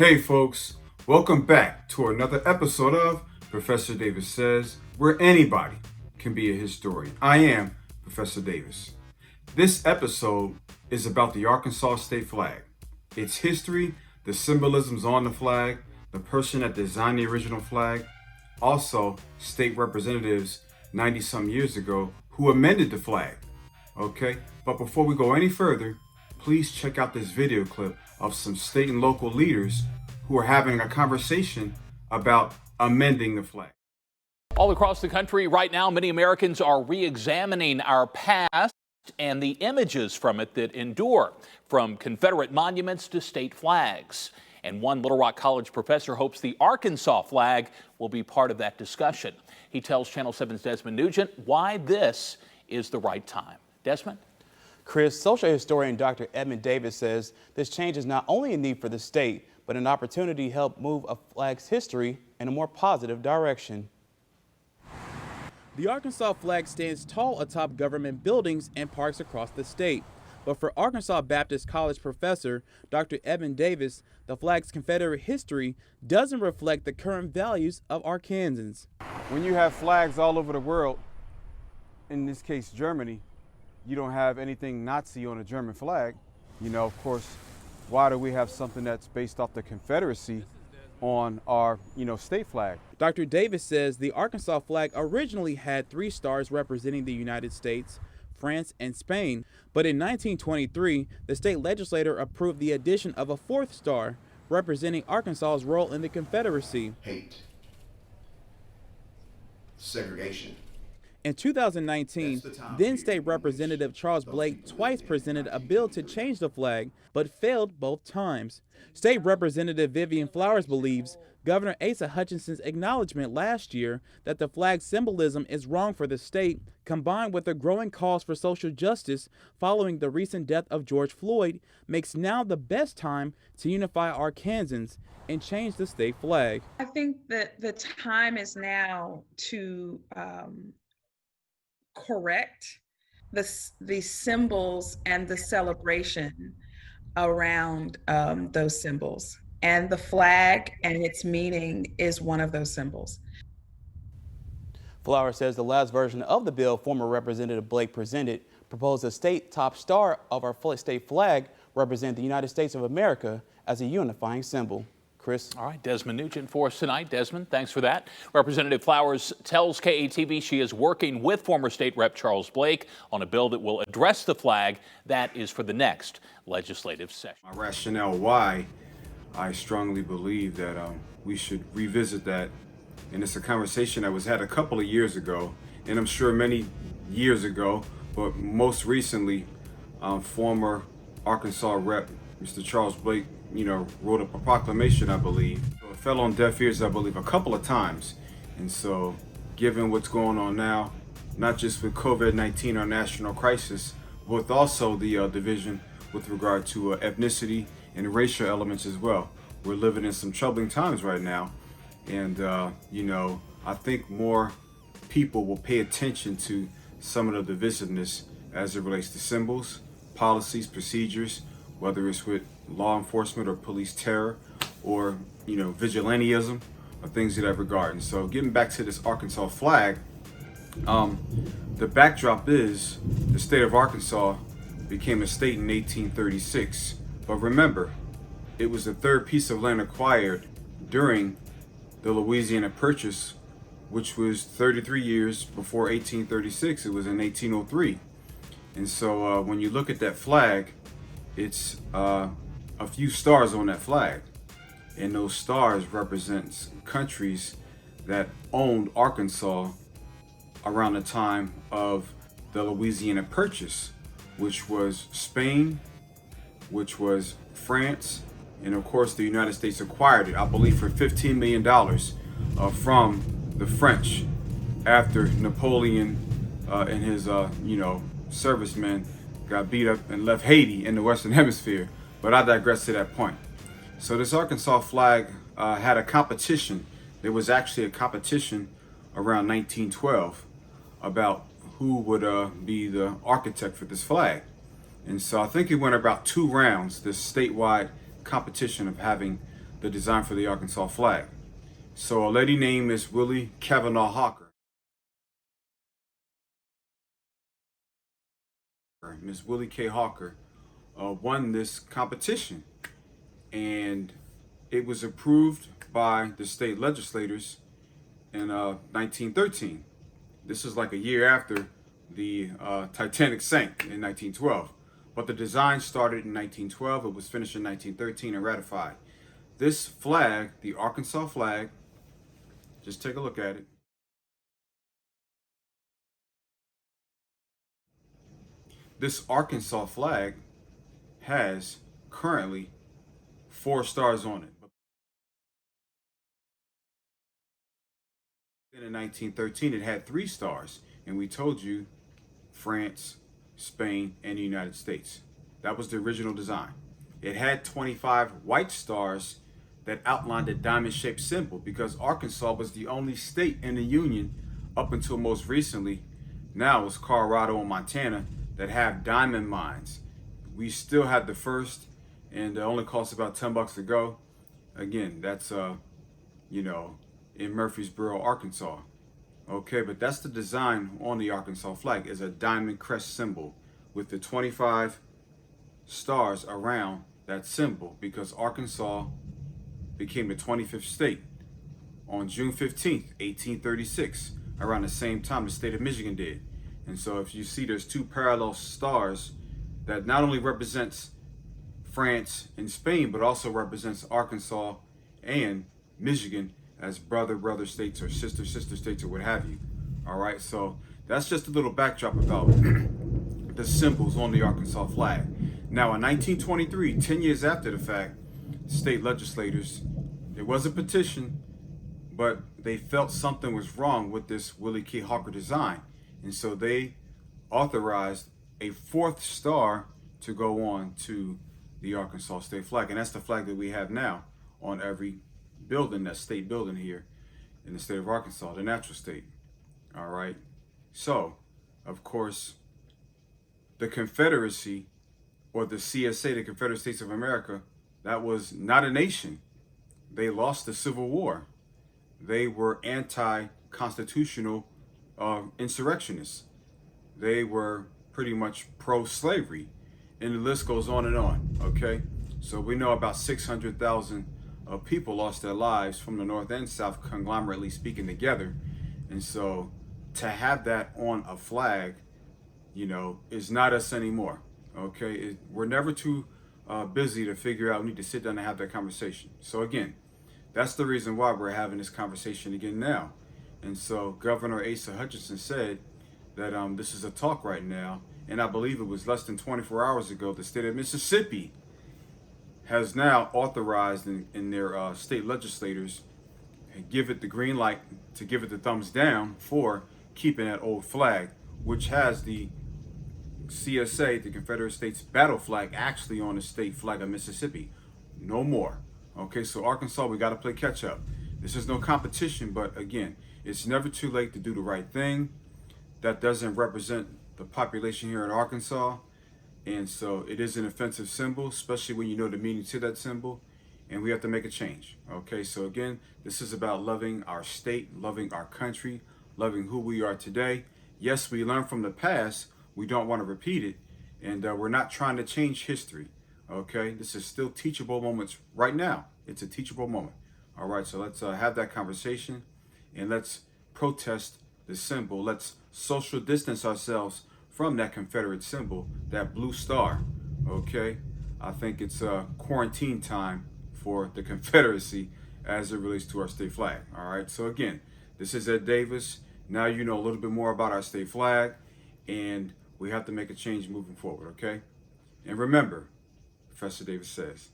Hey folks, welcome back to another episode of Professor Davis Says, where anybody can be a historian. I am Professor Davis. This episode is about the Arkansas state flag, its history, the symbolisms on the flag, the person that designed the original flag, also state representatives 90 some years ago who amended the flag. Okay, but before we go any further, please check out this video clip of some state and local leaders who are having a conversation about amending the flag. All across the country right now, many Americans are re-examining our past and the images from it that endure, from Confederate monuments to state flags. And one Little Rock College professor hopes the Arkansas flag will be part of that discussion. He tells Channel 7's Desmond Nugent why this is the right time. Desmond? Chris, social historian Dr. Edmund Davis says this change is not only a need for the state, but an opportunity to help move a flag's history in a more positive direction. The Arkansas flag stands tall atop government buildings and parks across the state. But for Arkansas Baptist College professor Dr. Edmund Davis, the flag's Confederate history doesn't reflect the current values of Arkansans. When you have flags all over the world, in this case Germany, you don't have anything Nazi on a German flag. You know, of course, why do we have something that's based off the Confederacy on our, state flag? Dr. Davis says the Arkansas flag originally had 3 stars representing the United States, France, and Spain. But in 1923, the state legislature approved the addition of a 4th star representing Arkansas's role in the Confederacy. Hate, segregation. In 2019, then State Representative Charles Blake twice presented a bill to change the flag, but failed both times. State Representative Vivian Flowers believes Governor Asa Hutchinson's acknowledgement last year that the flag's symbolism is wrong for the state, combined with the growing calls for social justice following the recent death of George Floyd, makes now the best time to unify Arkansans and change the state flag. I think that the time is now to correct the symbols and the celebration around those symbols. And the flag and its meaning is one of those symbols. Flowers says the last version of the bill former Representative Blake presented proposed a state top star of our state flag represent the United States of America as a unifying symbol. Chris? All right, Desmond Nugent for us tonight. Desmond, thanks for that. Representative Flowers tells KATV she is working with former State Rep Charles Blake on a bill that will address the flag. That is for the next legislative session. My rationale why I strongly believe that we should revisit that, and it's a conversation that was had a couple of years ago, and I'm sure many years ago, but most recently, former Arkansas Rep Mr. Charles Blake wrote up a proclamation, I believe. It fell on deaf ears, I believe, a couple of times. And so, given what's going on now, not just with COVID-19, our national crisis, but also the division with regard to ethnicity and racial elements as well. We're living in some troubling times right now. And, I think more people will pay attention to some of the divisiveness as it relates to symbols, policies, procedures, whether it's with law enforcement or police terror or, vigilantism or things of that regard. And so getting back to this Arkansas flag, the backdrop is the state of Arkansas became a state in 1836. But remember, it was the 3rd piece of land acquired during the Louisiana Purchase, which was 33 years before 1836. It was in 1803. And so when you look at that flag, it's a few stars on that flag, and those stars represents countries that owned Arkansas around the time of the Louisiana Purchase, which was Spain, which was France, and of course the United States acquired it, I believe, for $15 million from the French after Napoleon and his servicemen got beat up and left Haiti in the Western Hemisphere. But I digress to that point. So this Arkansas flag had a competition. There was actually a competition around 1912 about who would be the architect for this flag. And so I think it went about 2 rounds, this statewide competition of having the design for the Arkansas flag. So a lady named Miss Willie Kavanaugh Hawker. Miss Willie K. Hawker won this competition, and it was approved by the state legislators in 1913. This is like a year after the Titanic sank in 1912. But the design started in 1912, it was finished in 1913 and ratified. This flag, the Arkansas flag, just take a look at it. This Arkansas flag has currently 4 stars on it. Then in 1913, it had 3 stars, and we told you France, Spain, and the United States. That was the original design. It had 25 white stars that outlined a diamond-shaped symbol because Arkansas was the only state in the Union up until most recently. Now it's Colorado and Montana that have diamond mines. We still have the first, and it only costs about $10 to go. Again, that's in Murfreesboro, Arkansas. Okay, but that's the design on the Arkansas flag, is a diamond crest symbol with the 25 stars around that symbol, because Arkansas became the 25th state on June 15th, 1836, around the same time the state of Michigan did. And so if you see, there's 2 parallel stars that not only represents France and Spain, but also represents Arkansas and Michigan as brother states or sister states or what have you. All right, so that's just a little backdrop about the symbols on the Arkansas flag. Now in 1923, 10 years after the fact, state legislators, there was a petition, but they felt something was wrong with this Willie K. Hawker design. And so they authorized a 4th star to go on to the Arkansas state flag. And that's the flag that we have now on every building, that state building here in the state of Arkansas, the natural state. All right. So, of course, the Confederacy, or the CSA, the Confederate States of America, that was not a nation. They lost the Civil War. They were anti-constitutional insurrectionists. They were pretty much pro-slavery, and the list goes on and on. Okay, so we know about 600,000 people lost their lives from the North and South, conglomerately speaking, together. And so to have that on a flag, is not us anymore. Okay, we're never too busy to figure out. We need to sit down and have that conversation. So again, that's the reason why we're having this conversation again now. And so Governor Asa Hutchinson said that this is a talk right now, and I believe it was less than 24 hours ago, the state of Mississippi has now authorized in their state legislators and give it the green light, to give it the thumbs down for keeping that old flag, which has the CSA, the Confederate States battle flag, actually on the state flag of Mississippi. No more. Okay, so Arkansas, we got to play catch up. This is no competition, but again, it's never too late to do the right thing. That doesn't represent the population here in Arkansas. And so it is an offensive symbol, especially when you know the meaning to that symbol. And we have to make a change. Okay, so again, this is about loving our state, loving our country, loving who we are today. Yes, we learn from the past. We don't want to repeat it. And we're not trying to change history. Okay, this is still teachable moments right now. It's a teachable moment. All right, so let's have that conversation, and let's protest the symbol. Let's social distance ourselves from that Confederate symbol, that blue star. Okay, I think it's quarantine time for the Confederacy as it relates to our state flag. All right, so again, this is Ed Davis. Now you know a little bit more about our state flag, and we have to make a change moving forward. Okay, and remember, Professor Davis says.